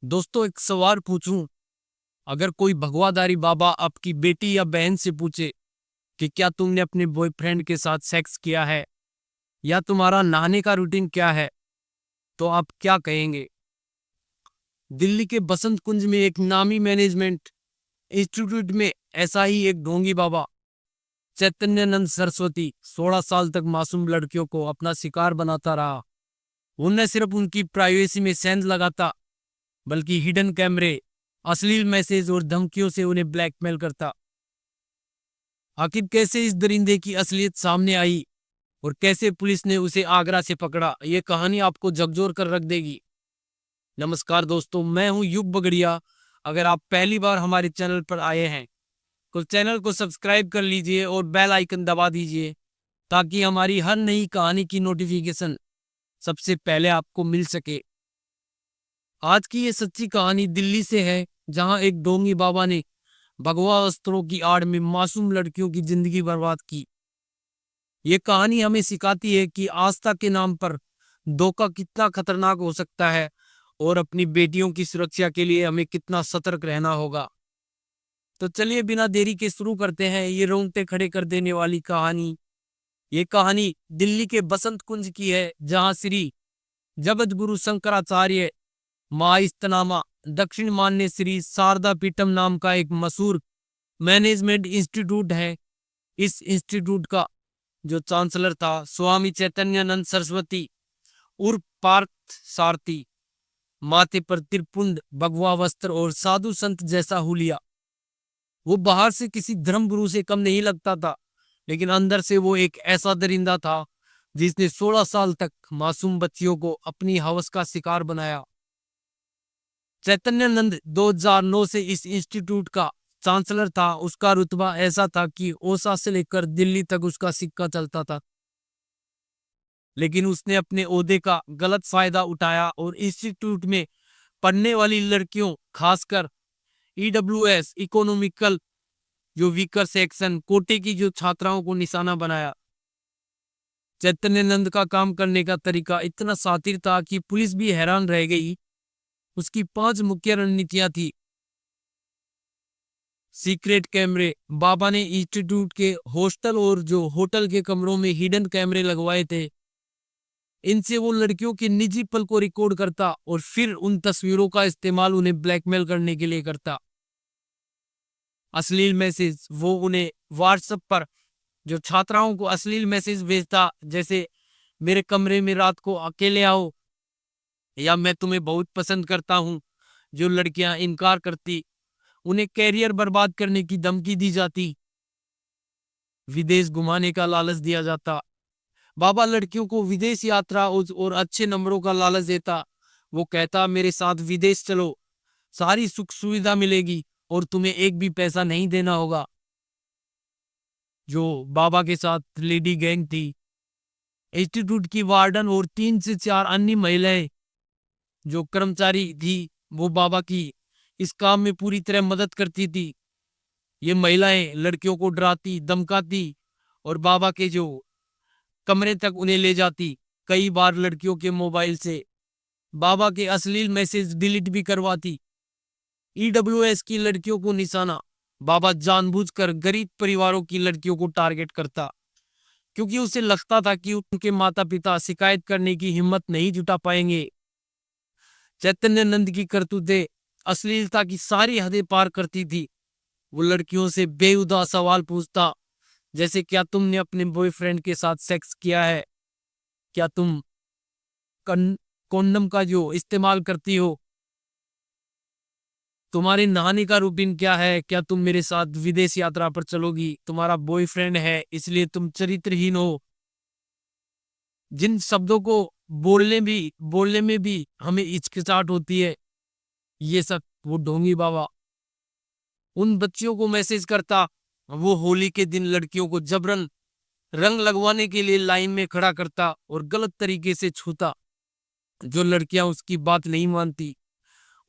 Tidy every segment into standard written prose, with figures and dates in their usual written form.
दोस्तों, एक सवाल पूछूं। अगर कोई भगवादारी बाबा आपकी बेटी या बहन से पूछे कि क्या तुमने अपने बॉयफ्रेंड के साथ सेक्स किया है या तुम्हारा नहाने का रूटीन क्या है, तो आप क्या कहेंगे? दिल्ली के बसंत कुंज में एक नामी मैनेजमेंट इंस्टीट्यूट में ऐसा ही एक ढोंगी बाबा चैतन्यानंद सरस्वती 16 साल तक मासूम लड़कियों को अपना शिकार बनाता रहा। वो न सिर्फ उनकी प्राइवेसी में सेंध लगाता, बल्कि हिडन कैमरे, अश्लील मैसेज और धमकियों से उन्हें ब्लैकमेल करता। आखिर कैसे इस दरिंदे की असलियत सामने आई और कैसे पुलिस ने उसे आगरा से पकड़ा, ये कहानी आपको झकझोर कर रख देगी। नमस्कार दोस्तों, मैं हूं युग बगड़िया। अगर आप पहली बार हमारे चैनल पर आए हैं तो चैनल को सब्सक्राइब कर लीजिए और बेल आइकन दबा दीजिए ताकि हमारी हर नई कहानी की नोटिफिकेशन सबसे पहले आपको मिल सके। आज की ये सच्ची कहानी दिल्ली से है, जहां एक ढोंगी बाबा ने भगवा अस्त्रों की आड़ में मासूम लड़कियों की जिंदगी बर्बाद की। ये कहानी हमें सिखाती है कि आस्था के नाम पर धोखा कितना खतरनाक हो सकता है और अपनी बेटियों की सुरक्षा के लिए हमें कितना सतर्क रहना होगा। तो चलिए बिना देरी के शुरू करते हैं ये रोंगटे खड़े कर देने वाली कहानी। ये कहानी दिल्ली के बसंत कुंज की है, जहां श्री जगत गुरु शंकराचार्य माइस्तनामा दक्षिण मान्य श्री शारदा पीठम नाम का एक मशहूर मैनेजमेंट इंस्टीट्यूट है। इस इंस्टीट्यूट का जो चांसलर था स्वामी चैतन्यानंद सरस्वती उर्फ पार्थ सारथी, माथे पर त्रिपुंड, भगवा वस्त्र और साधु संत जैसा हुलिया। वो बाहर से किसी धर्म गुरु से कम नहीं लगता था, लेकिन अंदर से वो एक ऐसा दरिंदा था जिसने 16 साल तक मासूम बच्चियों को अपनी हवस का शिकार बनाया। चैतन्यानंद 2009 से इस इंस्टीट्यूट का चांसलर था। उसका रुतबा ऐसा था कि ओसा से लेकर दिल्ली तक उसका सिक्का चलता था। लेकिन उसने अपने ओहदे का गलत फायदा उठाया और इंस्टीट्यूट में पढ़ने वाली लड़कियों, खासकर ईडब्ल्यूएस इकोनॉमिकल जो वीकर सेक्शन कोटे की जो छात्राओं को निशाना बनाया। चैतन्यानंद का काम करने का तरीका इतना शातिर था कि पुलिस भी हैरान रह गई। उसकी 5 मुख्य रणनीतियां थी। सीक्रेट कैमरे, बाबा ने इंस्टीट्यूट के हॉस्टल और जो होटल के कमरों में हिडन कैमरे लगवाए थे। इनसे वो लड़कियों के निजी पल को रिकॉर्ड करता और फिर उन तस्वीरों का इस्तेमाल उन्हें ब्लैकमेल करने के लिए करता। अश्लील मैसेज, वो उन्हें व्हाट्सएप पर जो छात्राओं को अश्लील मैसेज भेजता, जैसे मेरे कमरे में रात को अकेले आओ या मैं तुम्हें बहुत पसंद करता हूं। जो लड़कियां इनकार करती, उन्हें कैरियर बर्बाद करने की धमकी दी जाती, विदेश घुमाने का लालच दिया जाता। बाबा लड़कियों को विदेश यात्रा और अच्छे नंबरों का लालच देता। वो कहता मेरे साथ विदेश चलो, सारी सुख सुविधा मिलेगी और तुम्हें एक भी पैसा नहीं देना होगा। जो बाबा के साथ लेडी गैंग थी, इंस्टीट्यूट की वार्डन और 3 से 4 अन्य महिलाएं जो कर्मचारी थी, वो बाबा की इस काम में पूरी तरह मदद करती थी। ये महिलाएं लड़कियों को डराती, धमकाती और बाबा के जो कमरे तक उन्हें ले जाती। कई बार लड़कियों के मोबाइल से बाबा के अश्लील मैसेज डिलीट भी करवाती। ईडब्ल्यूएस की लड़कियों को निशाना, बाबा जानबूझकर गरीब परिवारों की लड़कियों को टारगेट करता, क्योंकि उसे लगता था कि उनके माता पिता शिकायत करने की हिम्मत नहीं जुटा पाएंगे। चैतन्यानंद की करतूतें अश्लीलता की सारी हदें पार करती थी। वो लड़कियों से बेहुदा सवाल पूछता, जैसे क्या तुमने अपने बॉयफ्रेंड के साथ सेक्स किया है, क्या तुम कॉन्डम का जो इस्तेमाल करती हो, तुम्हारे नहाने का रूटीन क्या है, क्या तुम मेरे साथ विदेश यात्रा पर चलोगी, तुम्हारा बॉयफ्रेंड है इसलिए तुम चरित्रहीन हो। जिन शब्दों को बोलने में भी हमें हिचकिचाहट होती है, ये सब वो ढोंगी बाबा उन बच्चियों को मैसेज करता। वो होली के दिन लड़कियों को जबरन रंग लगवाने के लिए लाइन में खड़ा करता और गलत तरीके से छूता। जो लड़कियां उसकी बात नहीं मानती,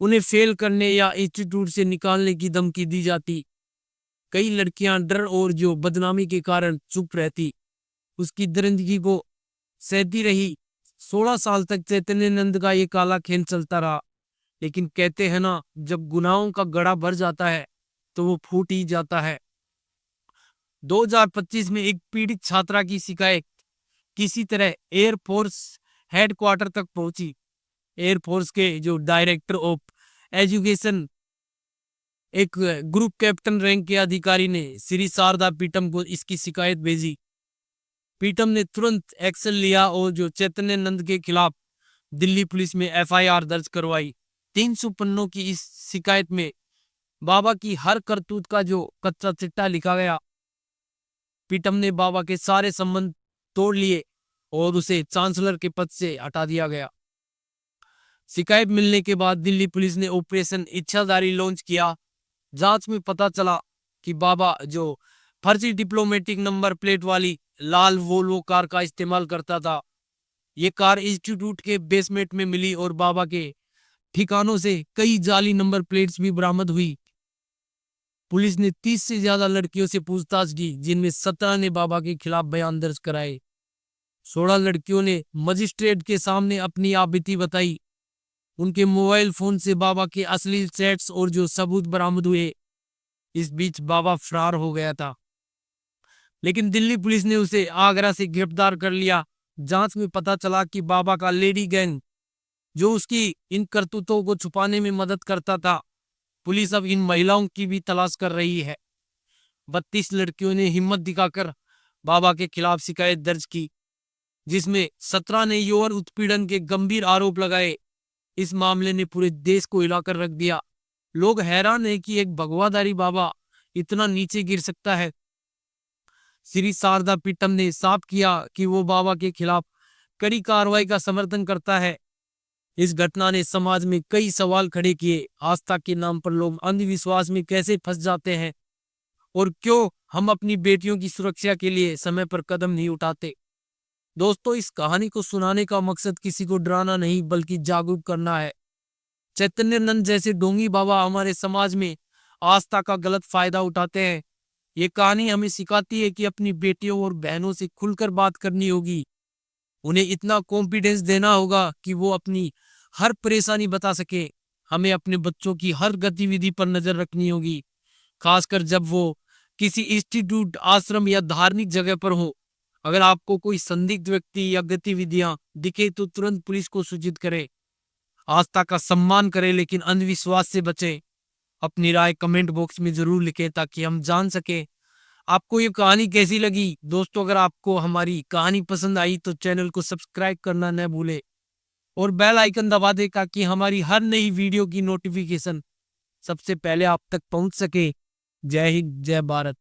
उन्हें फेल करने या इंस्टीट्यूट से निकालने की धमकी दी जाती। कई लड़कियां डर और जो बदनामी के कारण चुप रहती, उसकी दरिंदगी को सहती रही। 16 साल तक चैतन्यानंद का ये काला खेल चलता रहा। लेकिन कहते हैं ना, जब गुनाहों का गड़ा भर जाता है तो वो फूट ही जाता है। 2025 में एक पीड़ित छात्रा की शिकायत किसी तरह एयरफोर्स हेडक्वार्टर तक पहुंची। एयरफोर्स के जो डायरेक्टर ऑफ एजुकेशन, एक ग्रुप कैप्टन रैंक के अधिकारी ने श्री शारदा पीटम को इसकी शिकायत भेजी। पीटम ने तुरंत एक्शन लिया और जो चैतन्य नंद के खिलाफ दिल्ली पुलिस में एफआईआर दर्ज करवाई। 300 पन्नों की इस शिकायत में बाबा की हर करतूत का जो कच्चा चिट्ठा लिखा गया। पीटम ने बाबा के सारे संबंध तोड़ लिए और उसे चांसलर के पद से हटा दिया गया। शिकायत मिलने के बाद दिल्ली पुलिस ने ऑपरेशन इच्छाधारी लॉन्च किया। जांच में पता चला कि बाबा जो फर्जी डिप्लोमेटिक नंबर प्लेट वाली लाल वोल्वो कार का इस्तेमाल करता था। ये कार इंस्टीट्यूट के बेसमेंट में मिली और बाबा के ठिकानों से कई जाली नंबर प्लेट्स भी बरामद हुई। पुलिस ने 30 से ज्यादा लड़कियों से पूछताछ की, जिनमें 17 ने बाबा के खिलाफ बयान दर्ज कराए। 16 लड़कियों ने मजिस्ट्रेट के सामने अपनी आपत्ति बताई। उनके मोबाइल फोन से बाबा के असली चैट्स और जो सबूत बरामद हुए। इस बीच बाबा फरार हो गया था, लेकिन दिल्ली पुलिस ने उसे आगरा से गिरफ्तार कर लिया। जांच में पता चला कि बाबा का लेडी गैंग जो उसकी इन करतूतों को छुपाने में मदद करता था। पुलिस अब इन महिलाओं की भी तलाश कर रही है। 32 लड़कियों ने हिम्मत दिखाकर बाबा के खिलाफ शिकायत दर्ज की, जिसमें 17 ने यौन उत्पीड़न के गंभीर आरोप लगाए। इस मामले ने पूरे देश को हिलाकर रख दिया। लोग हैरान है कि एक भगवाधारी बाबा इतना नीचे गिर सकता है। श्री शारदा पीटम ने साफ किया कि वो बाबा के खिलाफ कड़ी कार्रवाई का समर्थन करता है। इस घटना ने समाज में कई सवाल खड़े किए। आस्था के नाम पर लोग अंधविश्वास में कैसे फंस जाते हैं, और क्यों हम अपनी बेटियों की सुरक्षा के लिए समय पर कदम नहीं उठाते। दोस्तों, इस कहानी को सुनाने का मकसद किसी को डराना नहीं, बल्कि जागरूक करना है। चैतन्य नंद जैसे ढोंगी बाबा हमारे समाज में आस्था का गलत फायदा उठाते हैं। ये कहानी हमें सिखाती है कि अपनी बेटियों और बहनों से खुलकर बात करनी होगी। उन्हें इतना कॉन्फिडेंस देना होगा कि वो अपनी हर परेशानी बता सके। हमें अपने बच्चों की हर गतिविधि पर नजर रखनी होगी, खासकर जब वो किसी इंस्टीट्यूट, आश्रम या धार्मिक जगह पर हो। अगर आपको कोई संदिग्ध व्यक्ति या गतिविधियां दिखे तो तुरंत पुलिस को सूचित करें। आस्था का सम्मान करें, लेकिन अंधविश्वास से बचें। अपनी राय कमेंट बॉक्स में जरूर लिखें ताकि हम जान सकें आपको ये कहानी कैसी लगी। दोस्तों, अगर आपको हमारी कहानी पसंद आई तो चैनल को सब्सक्राइब करना न भूलें और बेल आइकन दबा दें ताकि हमारी हर नई वीडियो की नोटिफिकेशन सबसे पहले आप तक पहुंच सके। जय हिंद, जय भारत।